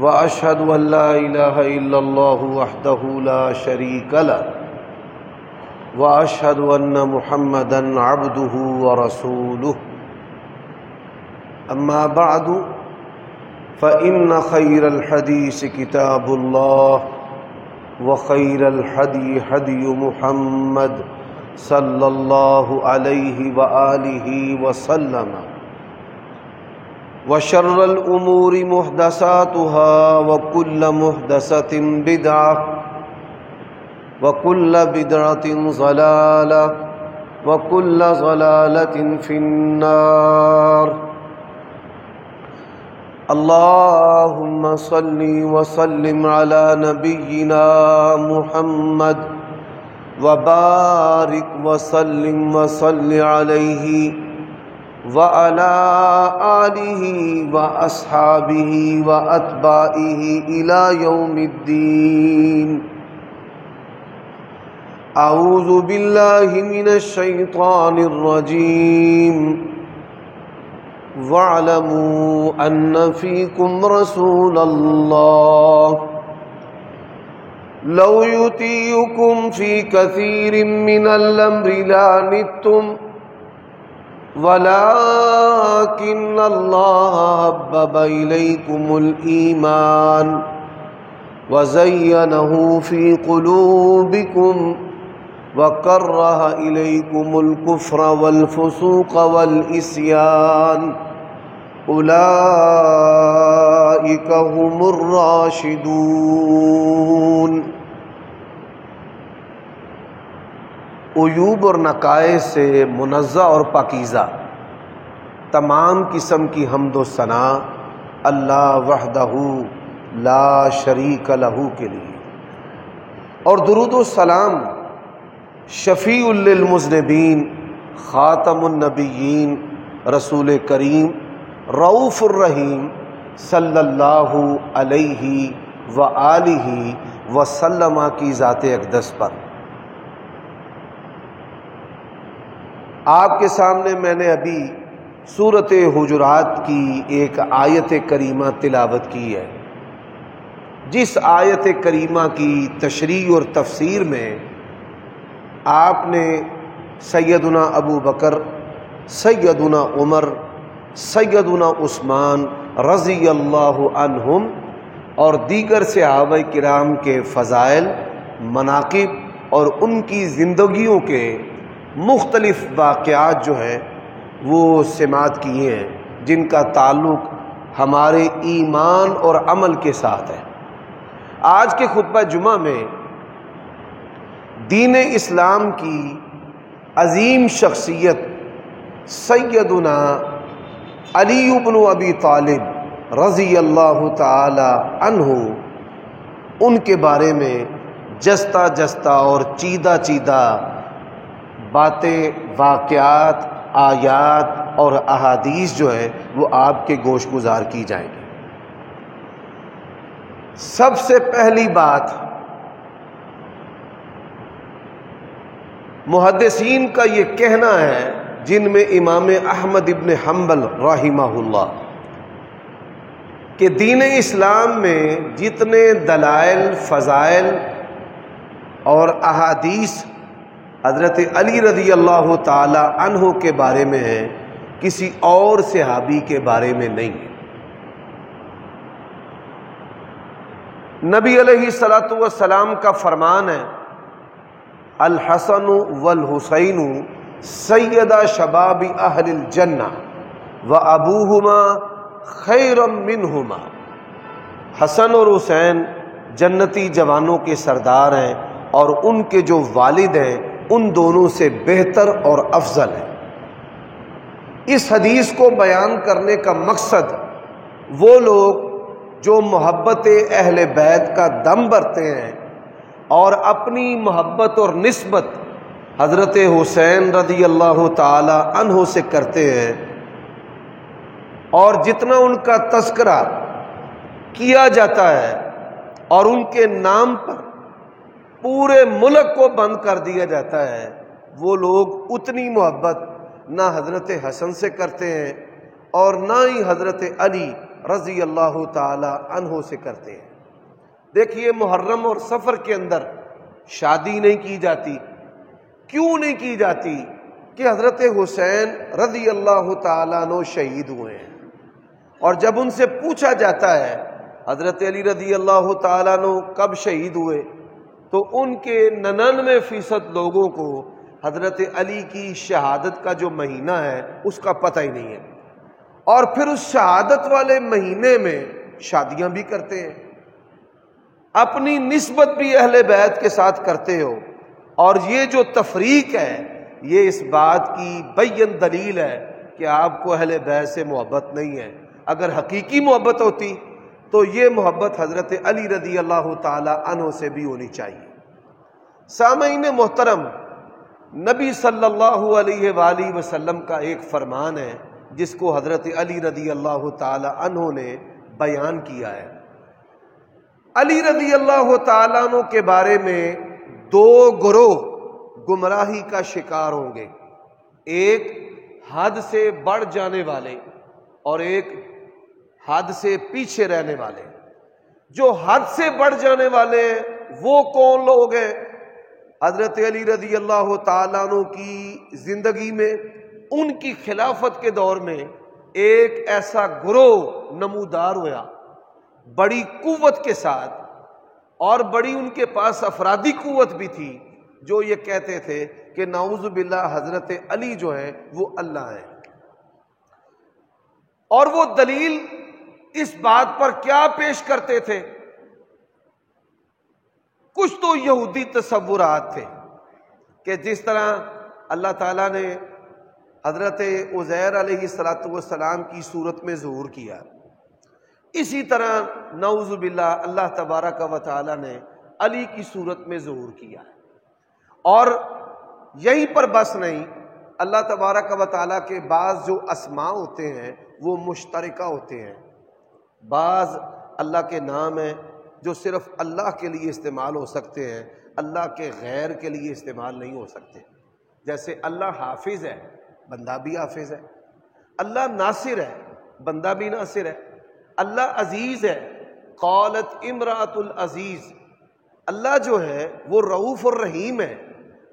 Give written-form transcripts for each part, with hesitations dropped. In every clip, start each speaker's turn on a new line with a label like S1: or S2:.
S1: وأشهد أن لا إله إلا الله وحده لا شريك له وأشهد أن محمدًا عبده ورسوله أما بعد فإن خير الحديث كتاب الله وخير الهدي هدي محمد صلى الله عليه وآله وسلم وشر الأمور محدثاتها وكل محدثة بدعة وكل بدعة ضلالة وكل ضلالة في النار اللهم صل وسلم على نبينا محمد وبارك وسلم وصل عليه وعلى آله وأصحابه وأتباعه إلى يوم الدين أعوذ بالله من الشيطان الرجيم واعلموا أن فيكم رسول الله لو يطيعكم في كثير من الأمر لعنتم ولكن الله حبب إليكم الإيمان وزينه في قلوبكم وكره إليكم الكفر والفسوق والعصيان أولئك هم الراشدون۔ عیوب اور نقائص سے منزہ اور پاکیزہ تمام قسم کی حمد و ثنا اللہ وحدہ لا شریک لہ کے لیے، اور درود و سلام شفیع للمذنبین خاتم النبیین رسول کریم رؤوف الرحیم صلی اللہ علیہ وآلہ وسلم کی ذات اقدس پر۔ آپ کے سامنے میں نے ابھی سورۃ حجرات کی ایک آیت کریمہ تلاوت کی ہے، جس آیت کریمہ کی تشریح اور تفسیر میں آپ نے سیدنا ابو بکر، سیدنا عمر، سیدنا عثمان رضی اللہ عنہم اور دیگر صحابہ کرام کے فضائل، مناقب اور ان کی زندگیوں کے مختلف واقعات جو ہیں وہ سماعت کیے ہیں، جن کا تعلق ہمارے ایمان اور عمل کے ساتھ ہے۔ آج کے خطبہ جمعہ میں دین اسلام کی عظیم شخصیت سیدنا علی بن ابی طالب رضی اللہ تعالی عنہ، ان کے بارے میں جستہ جستہ اور چیدہ چیدہ باتیں، واقعات، آیات اور احادیث جو ہے وہ آپ کے گوش گزار کی جائیں گی۔ سب سے پہلی بات، محدثین کا یہ کہنا ہے، جن میں امام احمد ابن حنبل رحمہ اللہ، کہ دین اسلام میں جتنے دلائل، فضائل اور احادیث حضرت علی رضی اللہ تعالی عنہ کے بارے میں ہے، کسی اور صحابی کے بارے میں نہیں ہے۔ نبی علیہ الصلوۃ والسلام کا فرمان ہے، الحسن والحسین سیدا شباب اہل الجنہ وابوہما خیر منہما۔ حسن اور حسین جنتی جوانوں کے سردار ہیں، اور ان کے جو والد ہیں ان دونوں سے بہتر اور افضل ہے۔ اس حدیث کو بیان کرنے کا مقصد وہ لوگ جو محبت اہل بیت کا دم بھرتے ہیں اور اپنی محبت اور نسبت حضرت حسین رضی اللہ تعالی عنہ سے کرتے ہیں، اور جتنا ان کا تذکرہ کیا جاتا ہے اور ان کے نام پر پورے ملک کو بند کر دیا جاتا ہے، وہ لوگ اتنی محبت نہ حضرت حسن سے کرتے ہیں اور نہ ہی حضرت علی رضی اللہ تعالی عنہ سے کرتے ہیں۔ دیکھیے محرم اور سفر کے اندر شادی نہیں کی جاتی، کیوں نہیں کی جاتی؟ کہ حضرت حسین رضی اللہ تعالیٰ عنہ شہید ہوئے ہیں، اور جب ان سے پوچھا جاتا ہے حضرت علی رضی اللہ تعالیٰ عنہ کب شہید ہوئے، تو ان کے 99% لوگوں کو حضرت علی کی شہادت کا جو مہینہ ہے اس کا پتہ ہی نہیں ہے، اور پھر اس شہادت والے مہینے میں شادیاں بھی کرتے ہیں، اپنی نسبت بھی اہل بیت کے ساتھ کرتے ہو، اور یہ جو تفریق ہے یہ اس بات کی بین دلیل ہے کہ آپ کو اہل بیت سے محبت نہیں ہے۔ اگر حقیقی محبت ہوتی تو یہ محبت حضرت علی رضی اللہ تعالی عنہ سے بھی ہونی چاہیے۔ سامعین محترم، نبی صلی اللہ علیہ وآلہ وسلم کا ایک فرمان ہے جس کو حضرت علی رضی اللہ تعالی عنہ نے بیان کیا ہے۔ علی رضی اللہ تعالیٰ عنہ کے بارے میں 2 گروہ گمراہی کا شکار ہوں گے، ایک حد سے بڑھ جانے والے اور ایک حد سے پیچھے رہنے والے۔ جو حد سے بڑھ جانے والے ہیں وہ کون لوگ ہیں؟ حضرت علی رضی اللہ تعالیٰ عنہ کی زندگی میں، ان کی خلافت کے دور میں ایک ایسا گروہ نمودار ہوا بڑی قوت کے ساتھ، اور بڑی ان کے پاس افرادی قوت بھی تھی، جو یہ کہتے تھے کہ نعوذ باللہ حضرت علی جو ہیں وہ اللہ ہیں۔ اور وہ دلیل اس بات پر کیا پیش کرتے تھے؟ کچھ تو یہودی تصورات تھے کہ جس طرح اللہ تعالیٰ نے حضرت عزیر علیہ السلام کی صورت میں ظہور کیا، اسی طرح نعوذ باللہ اللہ تبارک و تعالیٰ نے علی کی صورت میں ظہور کیا، اور یہیں پر بس نہیں، اللہ تبارک و تعالیٰ کے بعض جو اسماء ہوتے ہیں وہ مشترکہ ہوتے ہیں، بعض اللہ کے نام ہیں جو صرف اللہ کے لیے استعمال ہو سکتے ہیں، اللہ کے غیر کے لیے استعمال نہیں ہو سکتے۔ جیسے اللہ حافظ ہے، بندہ بھی حافظ ہے، اللہ ناصر ہے، بندہ بھی ناصر ہے، اللہ عزیز ہے، قالت امرأۃ العزیز، اللہ جو ہے وہ رؤوف الرحیم ہے،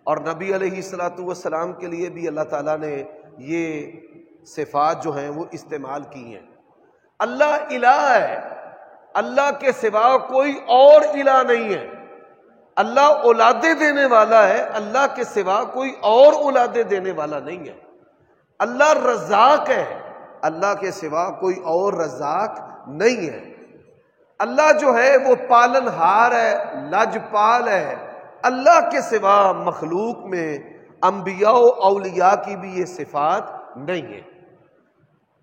S1: اور نبی علیہ السلام کے لیے بھی اللہ تعالیٰ نے یہ صفات جو ہیں وہ استعمال کی ہیں۔ اللہ الہ ہے، اللہ کے سوا کوئی اور الہ نہیں ہے، اللہ اولادیں دینے والا ہے، اللہ کے سوا کوئی اور اولادیں دینے والا نہیں ہے، اللہ رزاق ہے، اللہ کے سوا کوئی اور رزاق نہیں ہے، اللہ جو ہے وہ پالن ہار ہے، لاجپال ہے، اللہ کے سوا مخلوق میں انبیاء و اولیاء کی بھی یہ صفات نہیں ہے۔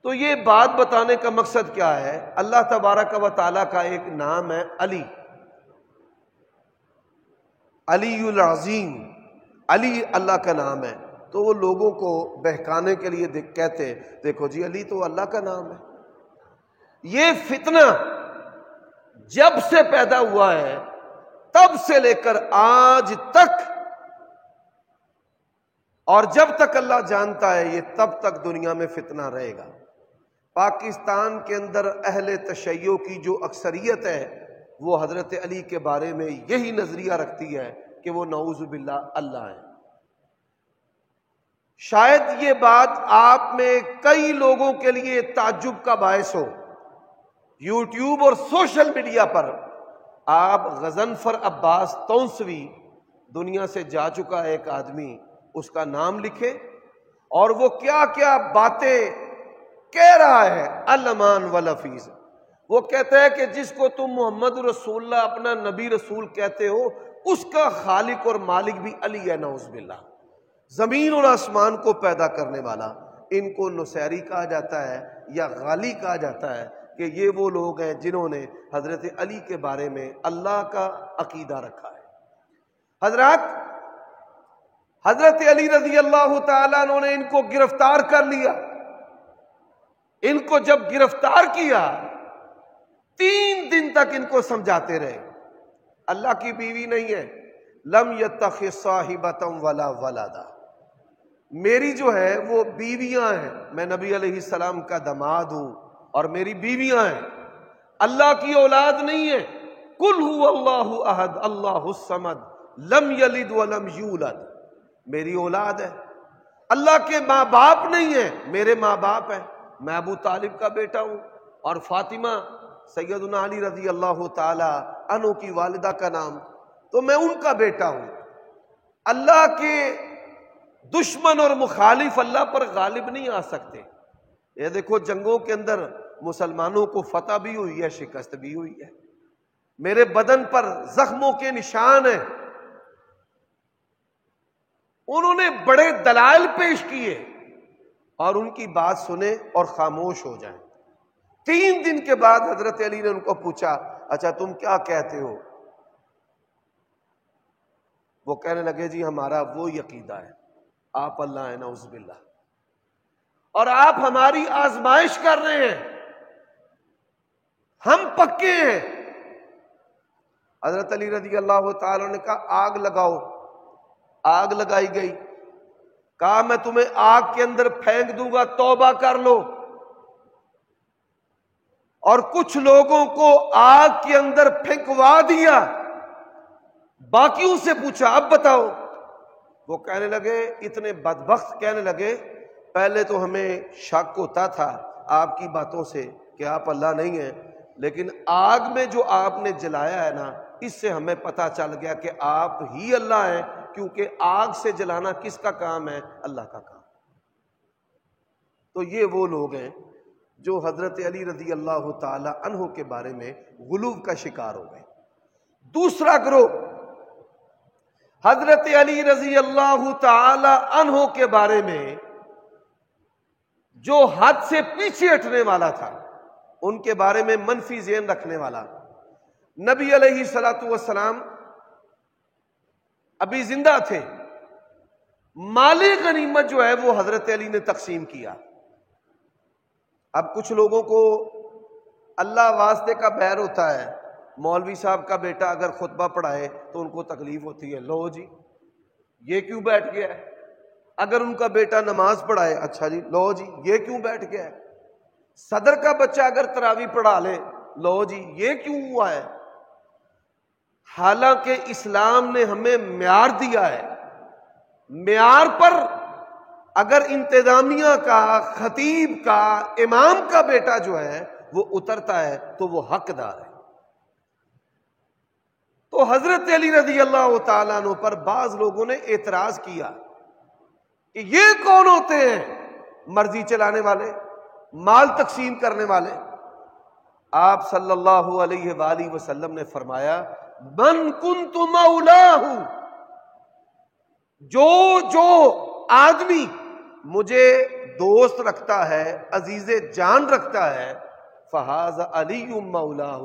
S1: تو یہ بات بتانے کا مقصد کیا ہے؟ اللہ تبارک و تعالیٰ کا ایک نام ہے علی، علی العظیم، علی اللہ کا نام ہے، تو وہ لوگوں کو بہکانے کے لیے کہتے دیکھو جی علی تو اللہ کا نام ہے۔ یہ فتنہ جب سے پیدا ہوا ہے تب سے لے کر آج تک، اور جب تک اللہ جانتا ہے یہ تب تک دنیا میں فتنہ رہے گا۔ پاکستان کے اندر اہل تشیع کی جو اکثریت ہے وہ حضرت علی کے بارے میں یہی نظریہ رکھتی ہے کہ وہ نعوذ باللہ اللہ ہیں۔ شاید یہ بات آپ میں کئی لوگوں کے لیے تعجب کا باعث ہو، یوٹیوب اور سوشل میڈیا پر آپ غضنفر عباس تونسوی، دنیا سے جا چکا ہے ایک آدمی، اس کا نام لکھے اور وہ کیا کیا باتیں کہہ رہا ہے، الامان والحفیظ۔ وہ کہتا ہے کہ جس کو تم محمد رسول اللہ اپنا نبی رسول کہتے ہو اس کا خالق اور مالک بھی علی ہے، نعوذ باللہ، زمین اور آسمان کو پیدا کرنے والا۔ ان کو نصیری کہا جاتا ہے یا غالی کہا جاتا ہے کہ یہ وہ لوگ ہیں جنہوں نے حضرت علی کے بارے میں اللہ کا عقیدہ رکھا ہے۔ حضرات، حضرت علی رضی اللہ تعالیٰ عنہ نے ان کو گرفتار کر لیا۔ ان کو جب گرفتار کیا 3 دن تک ان کو سمجھاتے رہے، اللہ کی بیوی نہیں ہے، لم یتخذ صاحبۃ ولا ولدا، میری جو ہے وہ بیویاں ہیں، میں نبی علیہ السلام کا داماد ہوں، اور میری بیویاں ہیں، اللہ کی اولاد نہیں ہے۔ قل هو اللہ احد اللہ الصمد لم یلد ولم یولد، میری اولاد ہے۔ اللہ کے ماں باپ نہیں ہیں، میرے ماں باپ ہیں، میں ابو طالب کا بیٹا ہوں، اور فاطمہ سیدنا علی رضی اللہ تعالی عنہ کی والدہ کا نام، تو میں ان کا بیٹا ہوں۔ اللہ کے دشمن اور مخالف اللہ پر غالب نہیں آ سکتے۔ یہ دیکھو جنگوں کے اندر مسلمانوں کو فتح بھی ہوئی ہے، شکست بھی ہوئی ہے، میرے بدن پر زخموں کے نشان ہیں۔ انہوں نے بڑے دلائل پیش کیے اور ان کی بات سنیں اور خاموش ہو جائیں۔ 3 دن کے بعد حضرت علی نے ان کو پوچھا، اچھا تم کیا کہتے ہو؟ وہ کہنے لگے جی ہمارا وہ عقیدہ ہے، آپ اللہ ہے نعوذ باللہ، اور آپ ہماری آزمائش کر رہے ہیں، ہم پکے ہیں۔ حضرت علی رضی اللہ تعالی نے کہا آگ لگاؤ، آگ لگائی گئی، کہا میں تمہیں آگ کے اندر پھینک دوں گا، توبہ کر لو۔ اور کچھ لوگوں کو آگ کے اندر پھینکوا دیا، باقیوں سے پوچھا اب بتاؤ۔ وہ کہنے لگے، اتنے بدبخت کہنے لگے، پہلے تو ہمیں شک ہوتا تھا آپ کی باتوں سے کہ آپ اللہ نہیں ہیں، لیکن آگ میں جو آپ نے جلایا ہے نا، اس سے ہمیں پتہ چل گیا کہ آپ ہی اللہ ہیں، کیونکہ آگ سے جلانا کس کا کام ہے؟ اللہ کا کام۔ تو یہ وہ لوگ ہیں جو حضرت علی رضی اللہ تعالی عنہ کے بارے میں غلو کا شکار ہو گئے۔ دوسرا گروہ حضرت علی رضی اللہ تعالی عنہ کے بارے میں جو حد سے پیچھے ہٹنے والا تھا، ان کے بارے میں منفی ذہن رکھنے والا۔ نبی علیہ الصلوۃ والسلام ابھی زندہ تھے، مال غنیمت جو ہے وہ حضرت علی نے تقسیم کیا۔ اب کچھ لوگوں کو اللہ واسطے کا بیر ہوتا ہے، مولوی صاحب کا بیٹا اگر خطبہ پڑھائے تو ان کو تکلیف ہوتی ہے، لو جی یہ کیوں بیٹھ گیا ہے؟ اگر ان کا بیٹا نماز پڑھائے، اچھا جی لو جی یہ کیوں بیٹھ گیا ہے؟ صدر کا بچہ اگر تراویح پڑھا لے، لو جی یہ کیوں ہوا ہے؟ حالانکہ اسلام نے ہمیں معیار دیا ہے، معیار پر اگر انتظامیہ کا، خطیب کا، امام کا بیٹا جو ہے وہ اترتا ہے تو وہ حقدار ہے۔ تو حضرت علی رضی اللہ تعالیٰ عنہ پر بعض لوگوں نے اعتراض کیا کہ یہ کون ہوتے ہیں مرضی چلانے والے، مال تقسیم کرنے والے؟ آپ صلی اللہ علیہ وآلہ وسلم نے فرمایا من کنت مولاہ، جو آدمی مجھے دوست رکھتا ہے، عزیز جان رکھتا ہے، فہذا علی مولاہ،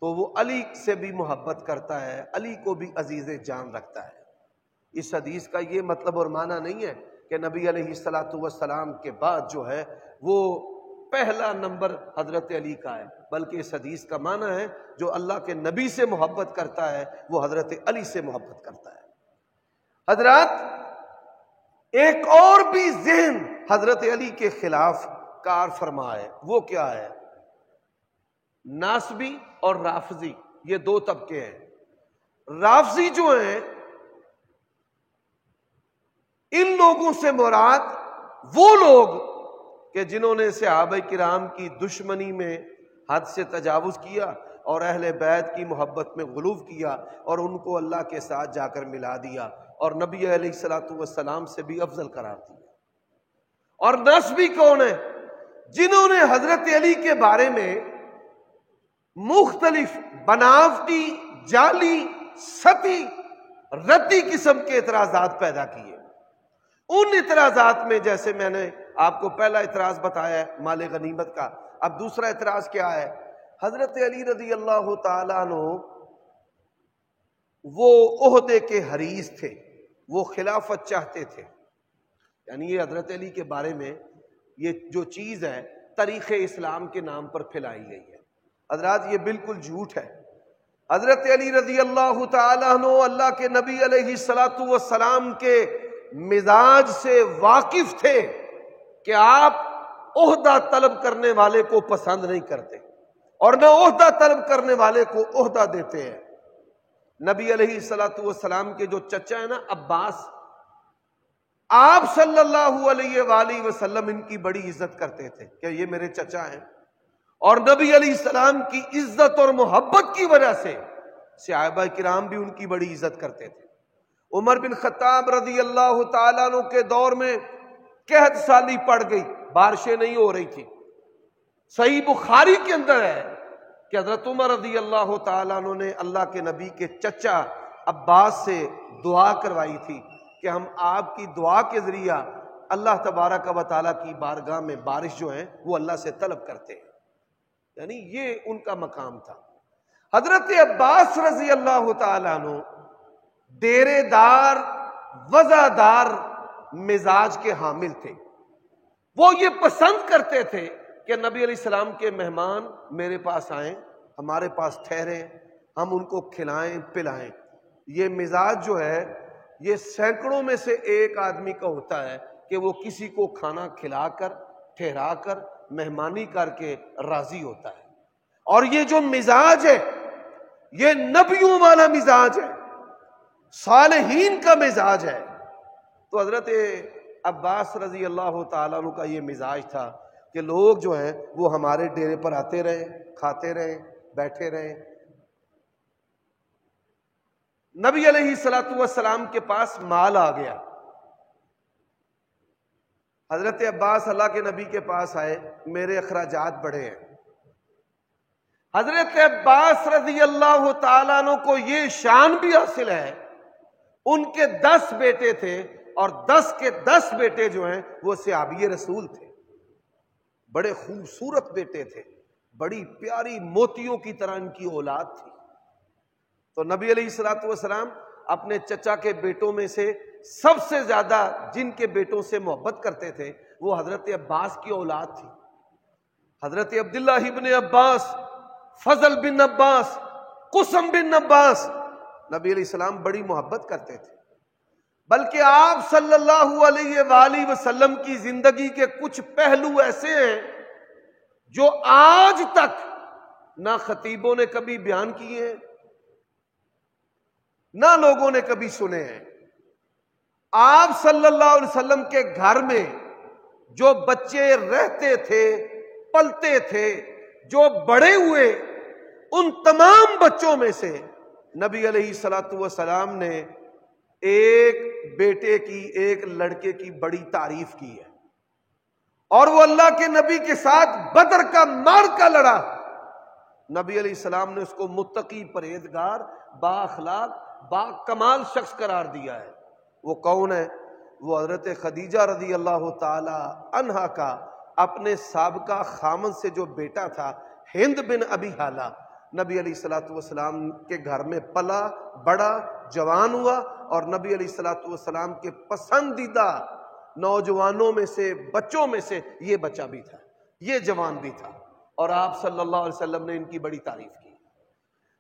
S1: تو وہ علی سے بھی محبت کرتا ہے، علی کو بھی عزیز جان رکھتا ہے۔ اس حدیث کا یہ مطلب اور معنی نہیں ہے کہ نبی علیہ الصلوۃ والسلام کے بعد جو ہے وہ پہلا نمبر حضرت علی کا ہے، بلکہ اس حدیث کا معنی ہے جو اللہ کے نبی سے محبت کرتا ہے وہ حضرت علی سے محبت کرتا ہے۔ حضرات، ایک اور بھی ذہن حضرت علی کے خلاف کار فرما ہے، وہ کیا ہے؟ ناسبی اور رافضی، یہ 2 طبقے ہیں۔ رافضی جو ہیں، ان لوگوں سے مراد وہ لوگ کہ جنہوں نے صحابہ کرام کی دشمنی میں حد سے تجاوز کیا اور اہل بیت کی محبت میں غلو کیا اور ان کو اللہ کے ساتھ جا کر ملا دیا اور نبی علیہ الصلوۃ والسلام سے بھی افضل قرار دیا۔ اور نسبی کون ہے؟ جنہوں نے حضرت علی کے بارے میں مختلف بناوٹی، جعلی، سطحی، ردی قسم کے اعتراضات پیدا کیے۔ ان اعتراضات میں جیسے میں نے آپ کو پہلا اعتراض بتایا ہے مال غنیمت کا، اب دوسرا اعتراض کیا ہے؟ حضرت علی رضی اللہ تعالیٰ عنہ وہ عہدے کے حریص تھے، وہ خلافت چاہتے تھے، یعنی یہ حضرت علی کے بارے میں یہ جو چیز ہے تاریخ اسلام کے نام پر پھیلائی گئی ہے۔ حضرات یہ بالکل جھوٹ ہے۔ حضرت علی رضی اللہ تعالیٰ عنہ اللہ کے نبی علیہ الصلوۃ والسلام کے مزاج سے واقف تھے کہ آپ عہدہ طلب کرنے والے کو پسند نہیں کرتے اور نہ عہدہ طلب کرنے والے کو عہدہ دیتے ہیں۔ نبی علیہ الصلوۃ والسلام کے جو چچا ہیں نا عباس، آپ صلی اللہ علیہ وآلہ وسلم ان کی بڑی عزت کرتے تھے کہ یہ میرے چچا ہیں، اور نبی علیہ السلام کی عزت اور محبت کی وجہ سے صحابہ کرام بھی ان کی بڑی عزت کرتے تھے۔ عمر بن خطاب رضی اللہ تعالیٰ عنہ کے دور میں قحط سالی پڑ گئی، بارشیں نہیں ہو رہی تھی۔ صحیح بخاری کے اندر ہے کہ حضرت عمر رضی اللہ تعالیٰ عنہ نے اللہ کے نبی کے چچا عباس سے دعا کروائی تھی کہ ہم آپ کی دعا کے ذریعہ اللہ تبارک و تعالیٰ کی بارگاہ میں بارش جو ہے وہ اللہ سے طلب کرتے ہیں، یعنی یہ ان کا مقام تھا۔ حضرت عباس رضی اللہ تعالیٰ عنہ ڈیرے دار وزادار مزاج کے حامل تھے۔ وہ یہ پسند کرتے تھے کہ نبی علیہ السلام کے مہمان میرے پاس آئیں، ہمارے پاس ٹھہریں، ہم ان کو کھلائیں پلائیں۔ یہ مزاج جو ہے یہ سینکڑوں میں سے ایک آدمی کا ہوتا ہے کہ وہ کسی کو کھانا کھلا کر ٹھہرا کر مہمانی کر کے راضی ہوتا ہے، اور یہ جو مزاج ہے یہ نبیوں والا مزاج ہے، صالحین کا مزاج ہے۔ تو حضرت عباس رضی اللہ تعالیٰ عنہ کا یہ مزاج تھا کہ لوگ جو ہیں وہ ہمارے ڈیرے پر آتے رہے، کھاتے رہے، بیٹھے رہے۔ نبی علیہ الصلوۃ والسلام کے پاس مال آ گیا۔ حضرت عباس اللہ کے نبی کے پاس آئے، میرے اخراجات بڑھے ہیں۔ حضرت عباس رضی اللہ تعالیٰ عنہ کو یہ شان بھی حاصل ہے، ان کے 10 بیٹے تھے اور 10 کے 10 بیٹے جو ہیں وہ صحابی رسول تھے، بڑے خوبصورت بیٹے تھے، بڑی پیاری موتیوں کی طرح ان کی اولاد تھی۔ تو نبی علیہ الصلوۃ والسلام اپنے چچا کے بیٹوں میں سے سب سے زیادہ جن کے بیٹوں سے محبت کرتے تھے وہ حضرت عباس کی اولاد تھی۔ حضرت عبداللہ ابن عباس، فضل بن عباس، قسم بن عباس نبی علیہ السلام بڑی محبت کرتے تھے، بلکہ آپ صلی اللہ علیہ وآلہ وسلم کی زندگی کے کچھ پہلو ایسے ہیں جو آج تک نہ خطیبوں نے کبھی بیان کیے ہیں نہ لوگوں نے کبھی سنے ہیں۔ آپ صلی اللہ علیہ وسلم کے گھر میں جو بچے رہتے تھے، پلتے تھے، جو بڑے ہوئے، ان تمام بچوں میں سے نبی علیہ الصلوۃ والسلام نے ایک بیٹے کی، ایک لڑکے کی بڑی تعریف کی ہے، اور وہ اللہ کے نبی کے ساتھ بدر کا معرکہ لڑا۔ نبی علیہ السلام نے اس کو متقی، پرہیزگار، با اخلاق، با کمال شخص قرار دیا ہے۔ وہ کون ہے؟ وہ حضرت خدیجہ رضی اللہ تعالی عنہا کا اپنے سابقہ خامن سے جو بیٹا تھا، ہند بن ابی حالہ، نبی علیہ الصلوۃ والسلام کے گھر میں پلا بڑا، جوان ہوا، اور نبی علیہ الصلوۃ والسلام کے پسندیدہ نوجوانوں میں سے، بچوں میں سے یہ بچہ بھی تھا، یہ جوان بھی تھا، اور آپ صلی اللہ علیہ وسلم نے ان کی بڑی تعریف کی۔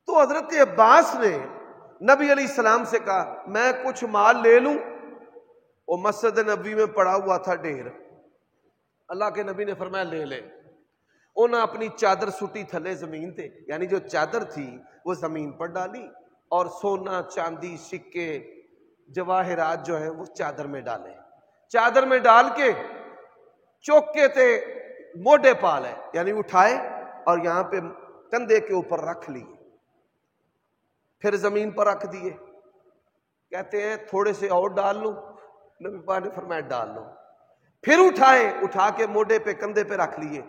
S1: تو حضرت عباس نے نبی علیہ السلام سے کہا میں کچھ مال لے لوں؟ وہ مسجد نبی میں پڑا ہوا تھا ڈھیر، اللہ کے نبی نے فرمایا لے لے۔ انہوں نے اپنی چادر سٹی تھلے زمین تے، یعنی جو چادر تھی وہ زمین پر ڈالی، اور سونا، چاندی، سکے، جواہرات جو ہیں وہ چادر میں ڈالے۔ چادر میں ڈال کے چوکے تے موڈے پالے، یعنی اٹھائے اور یہاں پہ کندھے کے اوپر رکھ لیے، پھر زمین پر رکھ دیے۔ کہتے ہیں تھوڑے سے اور ڈال لوں، نبی پاک نے فرمایا ڈال لو۔ پھر اٹھائے، اٹھا کے موڈے پہ، کندھے پہ رکھ لیے،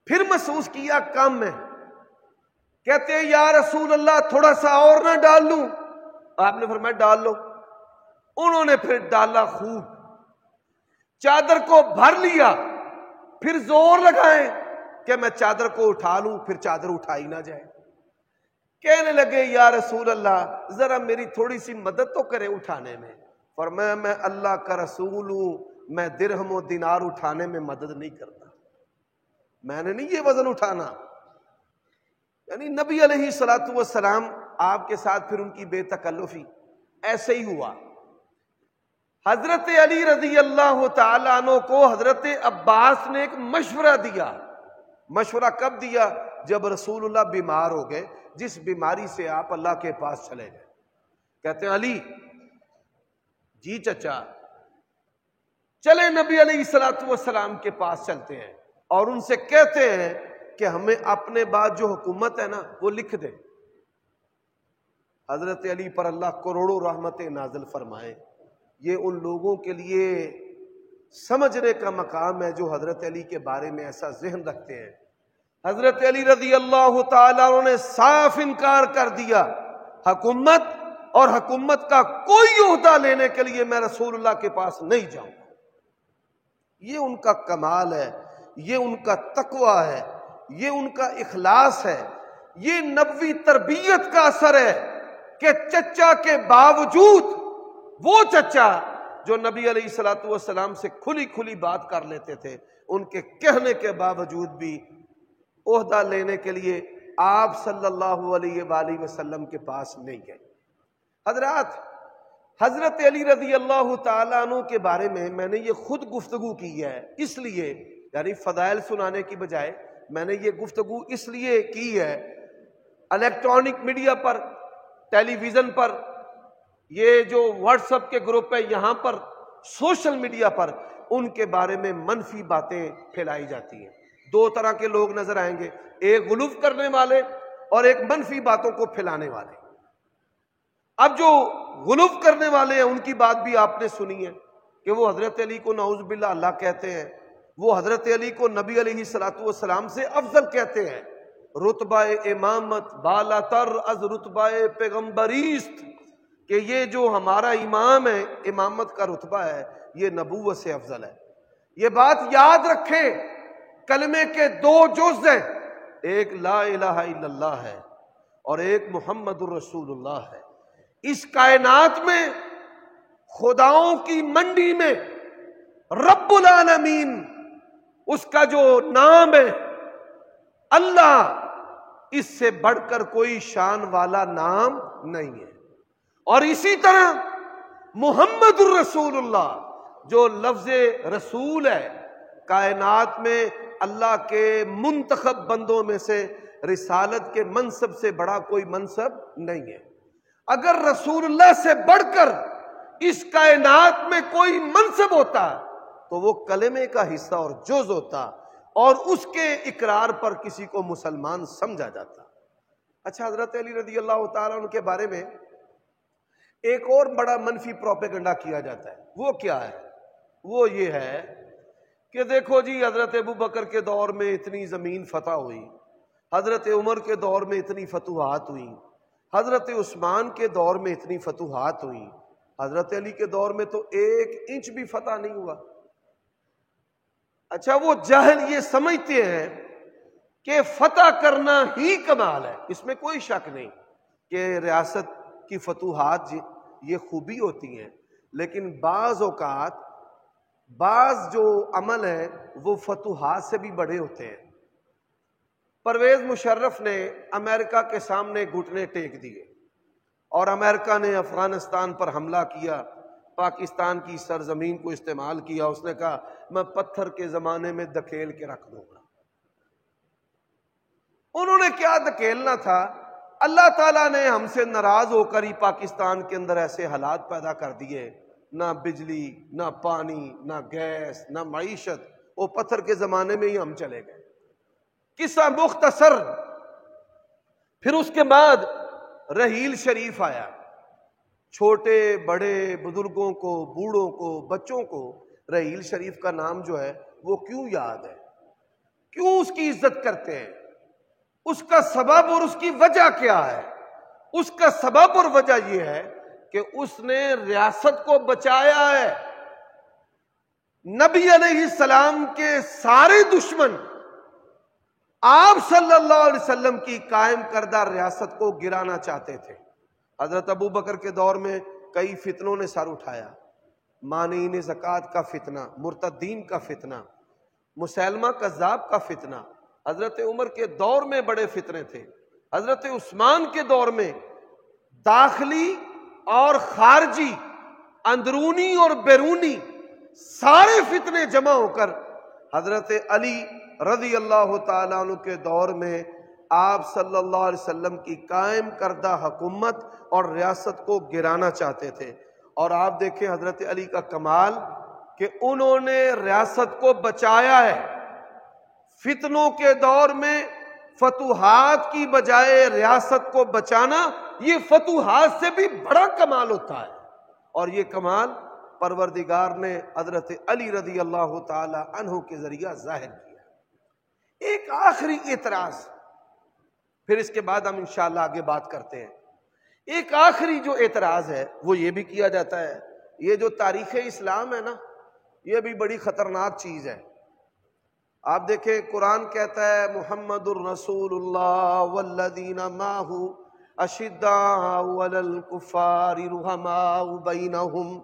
S1: پھر محسوس کیا کم ہے، کہتے ہیں یا رسول اللہ تھوڑا سا اور نہ ڈال لوں؟ آپ نے فرمایا ڈال لو۔ انہوں نے پھر ڈالا، خوب چادر کو بھر لیا، پھر زور لگائیں کہ میں چادر کو اٹھا لوں، پھر چادر اٹھائی نہ جائے۔ کہنے لگے یا رسول اللہ ذرا میری تھوڑی سی مدد تو کرے اٹھانے میں۔ فرمایا میں اللہ کا رسول ہوں، میں درہم و دینار اٹھانے میں مدد نہیں کرتا، میں نے نہیں یہ وزن اٹھانا۔ یعنی نبی علیہ الصلوۃ والسلام آپ کے ساتھ پھر ان کی بے تکلفی ایسے ہی ہوا۔ حضرت علی رضی اللہ تعالیٰ عنہ کو حضرت عباس نے ایک مشورہ دیا. مشورہ کب دیا؟ جب رسول اللہ بیمار ہو گئے، جس بیماری سے آپ اللہ کے پاس چلے گئے. کہتے ہیں علی جی چچا چلے نبی علیہ الصلوۃ والسلام کے پاس چلتے ہیں اور ان سے کہتے ہیں کہ ہمیں اپنے بعد جو حکومت ہے نا وہ لکھ دیں. حضرت علی پر اللہ کروڑوں رحمتیں نازل فرمائے. یہ ان لوگوں کے لیے سمجھنے کا مقام ہے جو حضرت علی کے بارے میں ایسا ذہن رکھتے ہیں. حضرت علی رضی اللہ تعالیٰ عنہ نے صاف انکار کر دیا، حکومت اور حکومت کا کوئی عہدہ لینے کے لیے میں رسول اللہ کے پاس نہیں جاؤں گا. یہ ان کا کمال ہے، یہ ان کا تقوی ہے، یہ ان کا اخلاص ہے، یہ نبوی تربیت کا اثر ہے کہ چچا کے باوجود، وہ چچا جو نبی علیہ الصلوۃ والسلام سے کھلی کھلی بات کر لیتے تھے، ان کے کہنے کے باوجود بھی عہدہ لینے کے لیے آپ صلی اللہ علیہ وآلہ وسلم کے پاس نہیں گئے. حضرات، حضرت علی رضی اللہ تعالیٰ عنہ کے بارے میں نے یہ خود گفتگو کی ہے، اس لیے یعنی فضائل سنانے کی بجائے میں نے یہ گفتگو اس لیے کی ہے. الیکٹرانک میڈیا پر، ٹیلی ویژن پر، یہ جو واٹس ایپ کے گروپ ہے یہاں پر، سوشل میڈیا پر ان کے بارے میں منفی باتیں پھیلائی جاتی ہیں. دو طرح کے لوگ نظر آئیں گے، ایک غلو کرنے والے اور ایک منفی باتوں کو پھیلانے والے. اب جو غلو کرنے والے ہیں ان کی بات بھی آپ نے سنی ہے کہ وہ حضرت علی کو نعوذ باللہ اللہ کہتے ہیں، وہ حضرت علی کو نبی علیہ الصلوۃ والسلام سے افضل کہتے ہیں. رتبہ امامت بالاتر از رتبہ پیغمبریست، کہ یہ جو ہمارا امام ہے، امامت کا رتبہ ہے، یہ نبوت سے افضل ہے. یہ بات یاد رکھیں، کلمے کے دو جز ہیں، ایک لا الہ الا اللہ ہے اور ایک محمد الرسول اللہ ہے. اس کائنات میں، خداؤں کی منڈی میں، رب العالمین اس کا جو نام ہے اللہ، اس سے بڑھ کر کوئی شان والا نام نہیں ہے. اور اسی طرح محمد الرسول اللہ جو لفظ رسول ہے، کائنات میں اللہ کے منتخب بندوں میں سے رسالت کے منصب سے بڑا کوئی منصب نہیں ہے. اگر رسول اللہ سے بڑھ کر اس کائنات میں کوئی منصب ہوتا تو وہ کلمے کا حصہ اور جز ہوتا اور اس کے اقرار پر کسی کو مسلمان سمجھا جاتا. اچھا، حضرت علی رضی اللہ تعالیٰ عنہ کے بارے میں ایک اور بڑا منفی پروپیگنڈا کیا جاتا ہے. وہ کیا ہے؟ وہ یہ ہے کہ دیکھو جی، حضرت ابوبکر کے دور میں اتنی زمین فتح ہوئی، حضرت عمر کے دور میں اتنی فتوحات ہوئیں، حضرت عثمان کے دور میں اتنی فتوحات ہوئیں، حضرت علی کے دور میں تو 1 انچ بھی فتح نہیں ہوا. اچھا، وہ جاہل یہ سمجھتے ہیں کہ فتح کرنا ہی کمال ہے. اس میں کوئی شک نہیں کہ ریاست کی فتوحات یہ خوبی ہوتی ہیں، لیکن بعض اوقات بعض جو عمل ہیں وہ فتوحات سے بھی بڑے ہوتے ہیں. پرویز مشرف نے امریکہ کے سامنے گھٹنے ٹیک دیے اور امریکہ نے افغانستان پر حملہ کیا، پاکستان کی سرزمین کو استعمال کیا. اس نے کہا میں پتھر کے زمانے میں دھکیل کے رکھ دوں گا. انہوں نے کیا دھکیلنا تھا؟ اللہ تعالیٰ نے ہم سے ناراض ہو کر ہی پاکستان کے اندر ایسے حالات پیدا کر دیے، نہ بجلی، نہ پانی، نہ گیس، نہ معیشت. وہ پتھر کے زمانے میں ہی ہم چلے گئے. قصہ مختصر. پھر اس کے بعد رحیل شریف آیا. چھوٹے بڑے بزرگوں کو، بوڑھوں کو، بچوں کو رحیل شریف کا نام جو ہے وہ کیوں یاد ہے؟ کیوں اس کی عزت کرتے ہیں؟ اس کا سبب اور اس کی وجہ کیا ہے؟ اس کا سبب اور وجہ یہ ہے کہ اس نے ریاست کو بچایا ہے. نبی علیہ السلام کے سارے دشمن آپ صلی اللہ علیہ وسلم کی قائم کردہ ریاست کو گرانا چاہتے تھے. حضرت ابوبکر کے دور میں کئی فتنوں نے سر اٹھایا. مانعین زکوٰۃ کا فتنہ، مرتدین کا فتنہ، مسیلمہ کذاب کا فتنہ. حضرت عمر کے دور میں بڑے فتنے تھے. حضرت عثمان کے دور میں داخلی اور خارجی اندرونی اور بیرونی سارے فتنے جمع ہو کر حضرت علی رضی اللہ تعالیٰ عنہ کے دور میں آپ صلی اللہ علیہ وسلم کی قائم کردہ حکومت اور ریاست کو گرانا چاہتے تھے۔ اور آپ دیکھیں حضرت علی کا کمال کہ انہوں نے ریاست کو بچایا ہے۔ فتنوں کے دور میں فتوحات کی بجائے ریاست کو بچانا یہ فتوحات سے بھی بڑا کمال ہوتا ہے، اور یہ کمال پروردگار نے حضرت علی رضی اللہ تعالی عنہ کے ذریعہ ظاہر کیا۔ ایک آخری اعتراض، پھر اس کے بعد ہم انشاءاللہ آگے بات کرتے ہیں۔ ایک آخری جو اعتراض ہے وہ یہ بھی کیا جاتا ہے، یہ جو تاریخ اسلام ہے نا، یہ بھی بڑی خطرناک چیز ہے۔ آپ دیکھیں قرآن کہتا ہے محمد الرسول اللہ والذین معہ اشداء علی الکفار رحماء بینہم۔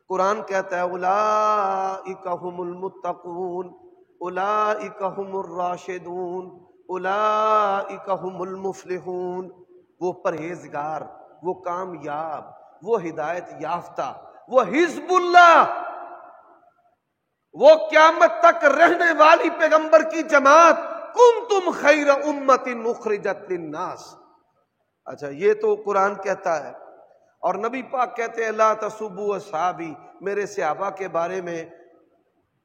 S1: قرآن کہتا ہے اولئک هم المتقون اولئک هم الراشدون اولئک هم المفلحون۔ وہ پرہیزگار، وہ کامیاب، وہ ہدایت یافتہ، وہ حزب اللہ، وہ قیامت تک رہنے والی پیغمبر کی جماعت، کنتم خیر امت اخرجت للناس۔ اچھا یہ تو قرآن کہتا ہے، اور نبی پاک کہتے ہیں لا تسبوا اصحابی، میرے صحابہ کے بارے میں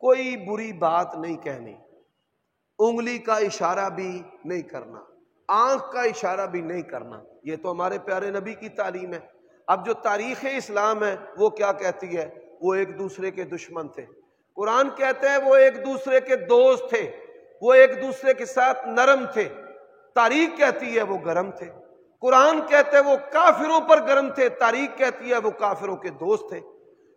S1: کوئی بری بات نہیں کہنی، انگلی کا اشارہ بھی نہیں کرنا، آنکھ کا اشارہ بھی نہیں کرنا۔ یہ تو ہمارے پیارے نبی کی تعلیم ہے۔ اب جو تاریخ اسلام ہے وہ کیا کہتی ہے؟ وہ ایک دوسرے کے دشمن تھے۔ قرآن کہتے ہیں وہ ایک دوسرے کے دوست تھے، وہ ایک دوسرے کے ساتھ نرم تھے۔ تاریخ کہتی ہے وہ گرم تھے۔ قرآن کہتے ہیں وہ کافروں پر گرم تھے، تاریخ کہتی ہے وہ کافروں کے دوست تھے۔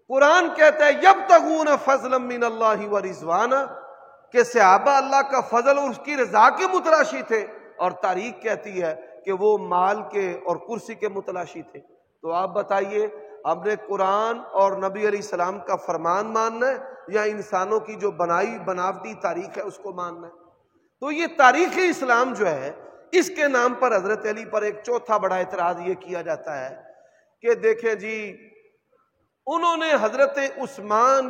S1: قرآن کہتا ہے یبتغون فضلا من اللہ ورضوانا، کہ صحابہ اللہ کا فضل اور اس کی رضا کے متلاشی تھے، اور تاریخ کہتی ہے کہ وہ مال کے اور کرسی کے متلاشی تھے۔ تو آپ بتائیے ہم نے قرآن اور نبی علیہ السلام کا فرمان ماننا ہے یا انسانوں کی جو بناوٹی تاریخ ہے اس کو ماننا ہے؟ تو یہ تاریخ اسلام جو ہے، اس کے نام پر حضرت علی پر ایک چوتھا بڑا اعتراض یہ کیا جاتا ہے کہ دیکھیں جی انہوں نے حضرت عثمان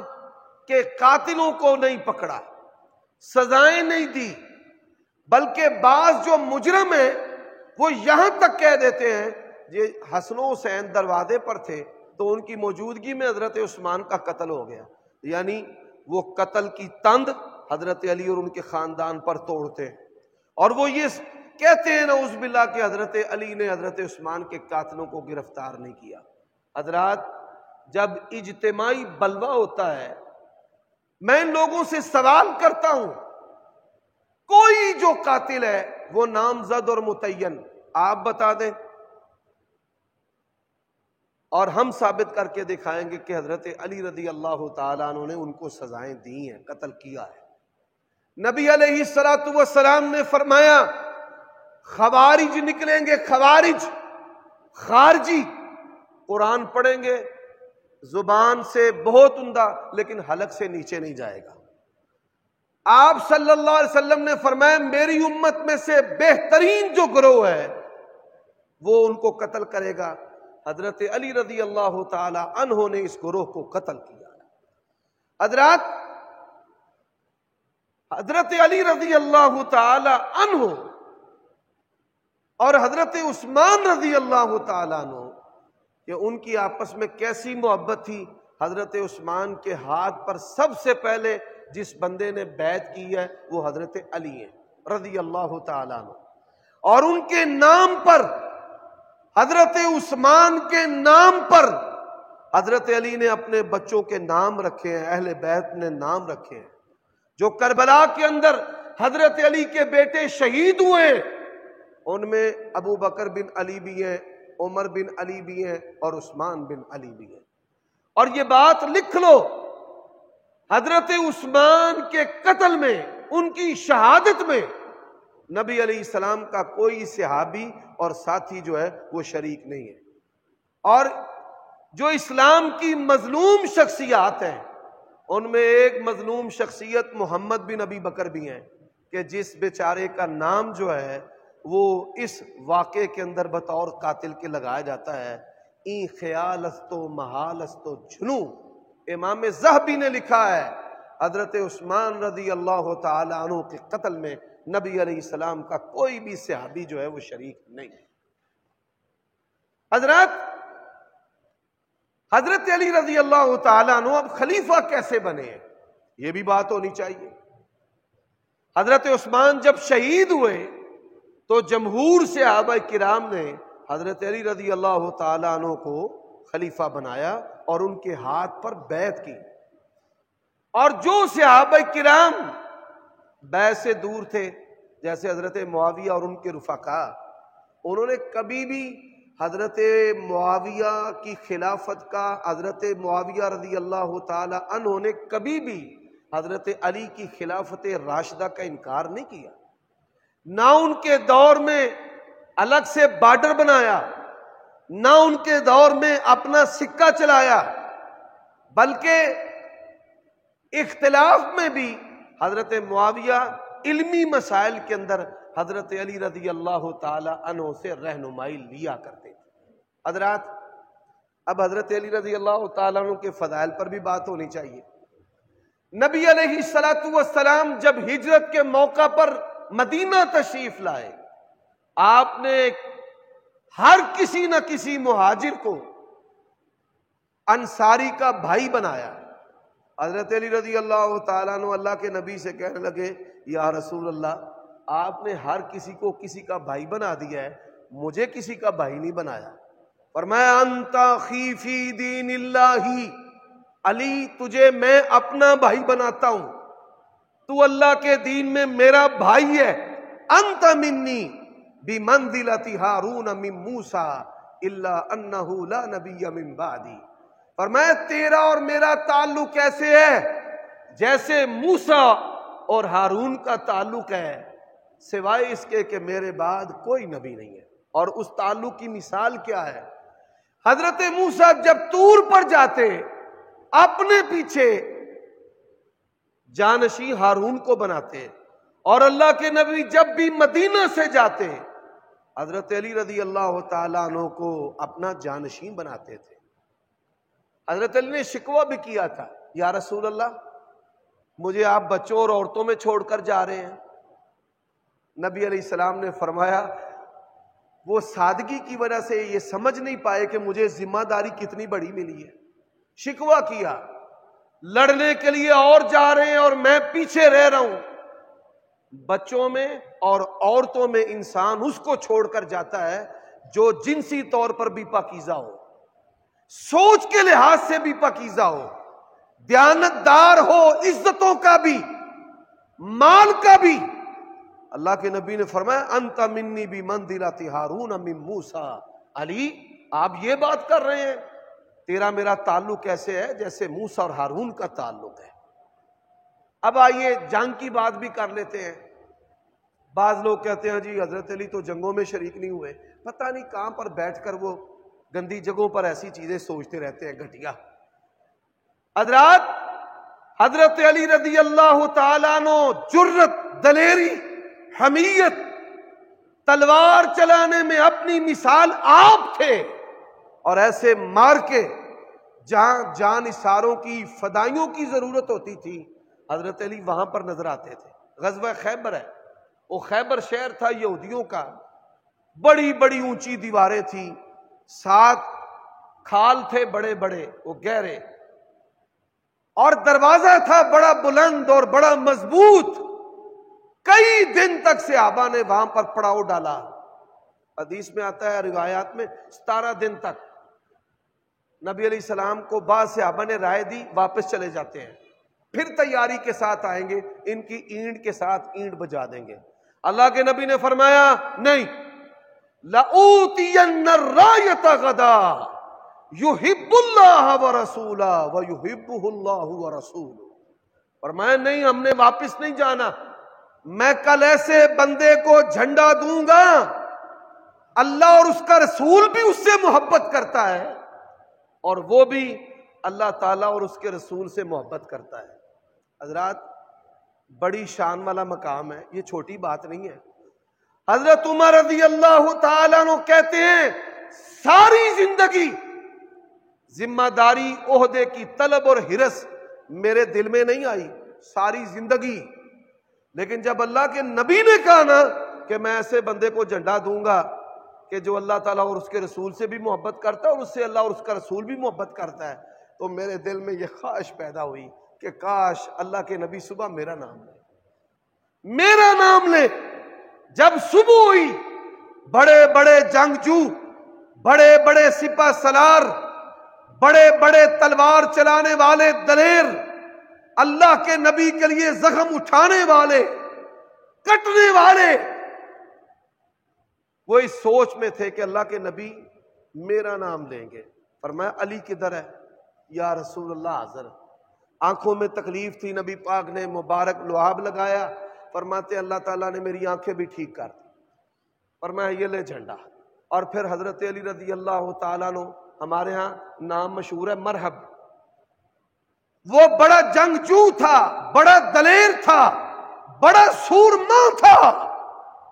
S1: کے قاتلوں کو نہیں پکڑا، سزائیں نہیں دی، بلکہ بعض جو مجرم ہیں وہ یہاں تک کہہ دیتے ہیں یہ حسن و حسین دروازے پر تھے تو ان کی موجودگی میں حضرت عثمان کا قتل ہو گیا، یعنی وہ قتل کی تند حضرت علی اور ان کے خاندان پر توڑتے ہیں، اور وہ یہ کہتے ہیں نعوذ باللہ کہ حضرت علی نے حضرت عثمان کے قاتلوں کو گرفتار نہیں کیا۔ حضرات جب اجتماعی بلوہ ہوتا ہے، میں ان لوگوں سے سوال کرتا ہوں، کوئی جو قاتل ہے وہ نامزد اور متعین آپ بتا دیں، اور ہم ثابت کر کے دکھائیں گے کہ حضرت علی رضی اللہ تعالیٰ عنہ نے ان کو سزائیں دی ہیں، قتل کیا ہے۔ نبی علیہ الصلوۃ والسلام نے فرمایا خوارج نکلیں گے، خوارج، خارجی، قرآن پڑھیں گے زبان سے بہت عمدہ لیکن حلق سے نیچے نہیں جائے گا۔ آپ صلی اللہ علیہ وسلم نے فرمایا میری امت میں سے بہترین جو گروہ ہے وہ ان کو قتل کرے گا۔ حضرت علی رضی اللہ تعالی عنہ نے اس گروہ کو قتل کیا۔ حضرات حضرت علی رضی اللہ تعالی عنہ اور حضرت عثمان رضی اللہ تعالی عنہ کہ ان کی آپس میں کیسی محبت تھی۔ حضرت عثمان کے ہاتھ پر سب سے پہلے جس بندے نے بیعت کی ہے وہ حضرت علی ہیں رضی اللہ تعالی عنہ، اور ان کے نام پر، حضرت عثمان کے نام پر حضرت علی نے اپنے بچوں کے نام رکھے ہیں، اہل بیت نے نام رکھے ہیں۔ جو کربلا کے اندر حضرت علی کے بیٹے شہید ہوئے ان میں ابو بکر بن علی بھی ہیں، عمر بن علی بھی ہیں اور عثمان بن علی بھی ہیں۔ اور یہ بات لکھ لو، حضرت عثمان کے قتل میں، ان کی شہادت میں نبی علیہ السلام کا کوئی صحابی اور ساتھی جو ہے وہ شریک نہیں ہے۔ اور جو اسلام کی مظلوم شخصیات ہیں ان میں ایک مظلوم شخصیت محمد بن ابی بکر بھی ہیں کہ جس بیچارے کا نام جو ہے وہ اس واقعے کے اندر بطور قاتل کے لگایا جاتا ہے۔ این خیال استو محال استو جنو. امام ذہبی نے لکھا ہے حضرت عثمان رضی اللہ تعالی عنہ کے قتل میں نبی علیہ السلام کا کوئی بھی صحابی جو ہے وہ شریک نہیں. حضرت علی رضی اللہ تعالی عنہ اب خلیفہ کیسے بنے ہیں یہ بھی بات ہونی چاہیے. حضرت عثمان جب شہید ہوئے تو جمہور صحابہ کرام نے حضرت علی رضی اللہ تعالی عنہ کو خلیفہ بنایا اور ان کے ہاتھ پر بیعت کی. اور جو صحابہ کرام بیعت سے دور تھے جیسے حضرت معاویہ اور ان کے رفقا، انہوں نے کبھی بھی حضرت معاویہ کی خلافت کا، حضرت معاویہ رضی اللہ تعالی عنہ نے کبھی بھی حضرت علی کی خلافت راشدہ کا انکار نہیں کیا. نہ ان کے دور میں الگ سے بارڈر بنایا، نہ ان کے دور میں اپنا سکہ چلایا، بلکہ اختلاف میں بھی حضرت معاویہ علمی مسائل کے اندر حضرت علی رضی اللہ تعالی عنہ سے رہنمائی لیا کرتے تھے. حضرات اب حضرت علی رضی اللہ تعالی عنہ کے فضائل پر بھی بات ہونی چاہیے. نبی علیہ السلام جب ہجرت کے موقع پر مدینہ تشریف لائے، آپ نے ہر کسی نہ کسی مہاجر کو انصاری کا بھائی بنایا. حضرت علی رضی اللہ تعالیٰ عنہ اللہ کے نبی سے کہنے لگے یا رسول اللہ، آپ نے ہر کسی کو کسی کا بھائی بنا دیا ہے، مجھے کسی کا بھائی نہیں بنایا. فرمایا انت اخی فی دین اللہ، علی تجھے میں اپنا بھائی بناتا ہوں، تو اللہ کے دین میں میرا بھائی ہے. انت منی بمنزلۃ ہارون من موسیٰ الا انہ لا نبی من بعدی. فرمایا تیرا اور میرا تعلق ایسے ہے جیسے موسیٰ اور ہارون کا تعلق ہے، سوائے اس کے کہ میرے بعد کوئی نبی نہیں ہے. اور اس تعلق کی مثال کیا ہے؟ حضرت موسیٰ جب طور پر جاتے اپنے پیچھے جانشین ہارون کو بناتے، اور اللہ کے نبی جب بھی مدینہ سے جاتے حضرت علی رضی اللہ تعالیٰ عنہ کو اپنا جانشین بناتے تھے. حضرت علی نے شکوہ بھی کیا تھا، یا رسول اللہ مجھے آپ بچوں اور عورتوں میں چھوڑ کر جا رہے ہیں. نبی علیہ السلام نے فرمایا وہ سادگی کی وجہ سے یہ سمجھ نہیں پائے کہ مجھے ذمہ داری کتنی بڑی ملی ہے. شکوہ کیا، لڑنے کے لیے اور جا رہے ہیں اور میں پیچھے رہ رہا ہوں. بچوں میں اور عورتوں میں انسان اس کو چھوڑ کر جاتا ہے جو جنسی طور پر بھی پاکیزہ ہو، سوچ کے لحاظ سے بھی پاکیزہ ہو، دیانتدار ہو، عزتوں کا بھی مال کا بھی. اللہ کے نبی نے فرمایا انت منی بمنزلۃ ہارون من موسیٰ. علی آپ یہ بات کر رہے ہیں، تیرا میرا تعلق ایسے ہے جیسے موسیٰ اور ہارون کا تعلق ہے. اب آئیے جنگ کی بات بھی کر لیتے ہیں. بعض لوگ کہتے ہیں جی حضرت علی تو جنگوں میں شریک نہیں ہوئے، پتہ نہیں کہاں پر بیٹھ کر وہ گندی جگہوں پر ایسی چیزیں سوچتے رہتے ہیں گھٹیا. حضرات حضرت علی رضی اللہ تعالیٰ عنہ جرت، دلیری، حمیت، تلوار چلانے میں اپنی مثال آپ تھے. اور ایسے مار کے جہاں جان نثاروں کی فدائیوں کی ضرورت ہوتی تھی حضرت علی وہاں پر نظر آتے تھے. غزوہ خیبر ہے، وہ خیبر شہر تھا یہودیوں کا، بڑی بڑی اونچی دیواریں تھیں، 7 کھال تھے بڑے بڑے وہ گہرے، اور دروازہ تھا بڑا بلند اور بڑا مضبوط. کئی دن تک صحابہ نے وہاں پر پڑاؤ ڈالا. حدیث میں آتا ہے، روایات میں 17 دن تک نبی علیہ السلام کو بعض صحابہ نے رائے دی واپس چلے جاتے ہیں، پھر تیاری کے ساتھ آئیں گے، ان کی اینٹ کے ساتھ اینٹ بجا دیں گے. اللہ کے نبی نے فرمایا نہیں، لَأُوتِيَنَّ الرَّایَةَ غَدًا يُحِبُّ اللَّهَ وَرَسُولَهُ وَيُحِبُّهُ اللَّهُ وَرَسُولُهُ. فرمایا نہیں، ہم نے واپس نہیں جانا، میں کل ایسے بندے کو جھنڈا دوں گا اللہ اور اس کا رسول بھی اس سے محبت کرتا ہے اور وہ بھی اللہ تعالیٰ اور اس کے رسول سے محبت کرتا ہے. حضرات بڑی شان والا مقام ہے، یہ چھوٹی بات نہیں ہے. حضرت عمر رضی اللہ تعالیٰ عنہ کہتے ہیں ساری زندگی ذمہ داری عہدے کی طلب اور ہرس میرے دل میں نہیں آئی ساری زندگی، لیکن جب اللہ کے نبی نے کہا نا کہ میں ایسے بندے کو جھنڈا دوں گا کہ جو اللہ تعالیٰ اور اس کے رسول سے بھی محبت کرتا ہے اور اس سے اللہ اور اس کا رسول بھی محبت کرتا ہے، تو میرے دل میں یہ خواہش پیدا ہوئی کہ کاش اللہ کے نبی صبح میرا نام لے، میرا نام لے۔ جب صبح ہوئی، بڑے بڑے جنگجو، بڑے بڑے سپہ سالار، بڑے بڑے تلوار چلانے والے دلیر، اللہ کے نبی کے لیے زخم اٹھانے والے، کٹنے والے، وہ اس سوچ میں تھے کہ اللہ کے نبی میرا نام لیں گے۔ فرمایا علی کدھر ہے؟ یا رسول اللہ حاضر۔ آنکھوں میں تکلیف تھی، نبی پاک نے مبارک لعاب لگایا، فرماتے اللہ تعالیٰ نے میری آنکھیں بھی ٹھیک کر دی۔ فرمایا یہ لے جھنڈا۔ اور پھر حضرت علی رضی اللہ تعالیٰ عنہ، ہمارے ہاں نام مشہور ہے مرحب، وہ بڑا جنگجو تھا، بڑا دلیر تھا، بڑا سورما تھا۔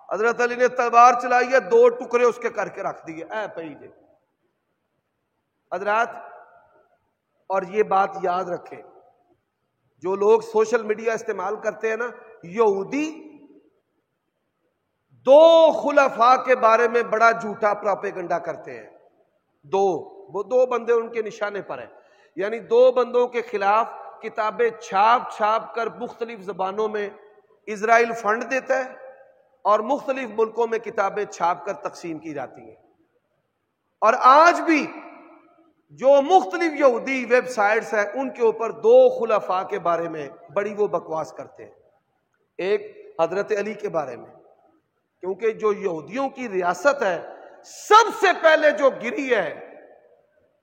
S1: حضرت علی نے تلوار چلائی ہے، 2 ٹکڑے اس کے کر کے رکھ دیے، اے پئی جے حضرات۔ اور یہ بات یاد رکھیں، جو لوگ سوشل میڈیا استعمال کرتے ہیں نا، یہودی 2 خلفاء کے بارے میں بڑا جھوٹا پروپیگنڈا کرتے ہیں۔ وہ 2 بندے ان کے نشانے پر ہیں، یعنی 2 بندوں کے خلاف کتابیں چھاپ کر مختلف زبانوں میں اسرائیل فنڈ دیتا ہے اور مختلف ملکوں میں کتابیں چھاپ کر تقسیم کی جاتی ہیں۔ اور آج بھی جو مختلف یہودی ویب سائٹس ہیں ان کے اوپر 2 خلفاء کے بارے میں بڑی وہ بکواس کرتے ہیں۔ ایک حضرت علی کے بارے میں، کیونکہ جو یہودیوں کی ریاست ہے سب سے پہلے جو گری ہے،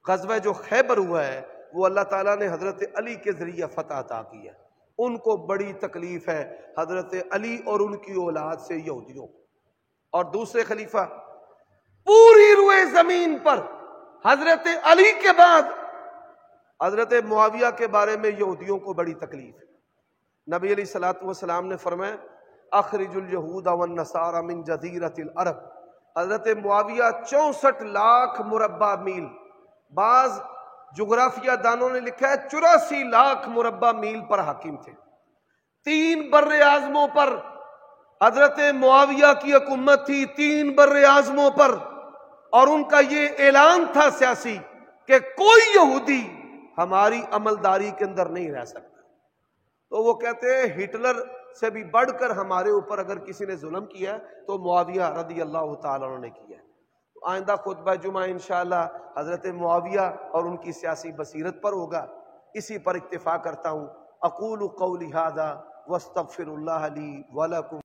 S1: غزوہ جو خیبر ہوا ہے، وہ اللہ تعالیٰ نے حضرت علی کے ذریعے فتح عطا کی ہے۔ ان کو بڑی تکلیف ہے حضرت علی اور ان کی اولاد سے یہودیوں۔ اور دوسرے خلیفہ، پوری روئے زمین پر حضرت علی کے بعد حضرت معاویہ کے بارے میں یہودیوں کو بڑی تکلیف ہے۔ نبی علیہ الصلوۃ والسلام نے فرمایا اخرج الیہود والنصارى من جزیرۃ العرب۔ حضرت معاویہ 64 لاکھ مربع میل، بعض جغرافیہ دانوں نے لکھا ہے 84 لاکھ مربع میل پر حاکم تھے۔ 3 بر اعظموں پر حضرت معاویہ کی حکومت تھی، 3 بر اعظموں پر، اور ان کا یہ اعلان تھا سیاسی کہ کوئی یہودی ہماری عملداری کے اندر نہیں رہ سکتا۔ تو وہ کہتے ہیں ہٹلر سے بھی بڑھ کر ہمارے اوپر اگر کسی نے ظلم کیا تو معاویہ رضی اللہ تعالیٰ عنہ نے کیا ہے۔ تو آئندہ خطبہ جمعہ انشاءاللہ حضرت معاویہ اور ان کی سیاسی بصیرت پر ہوگا، اسی پر اکتفا کرتا ہوں۔ اقول قولی ھذا واستغفر اللہ لی ولکم۔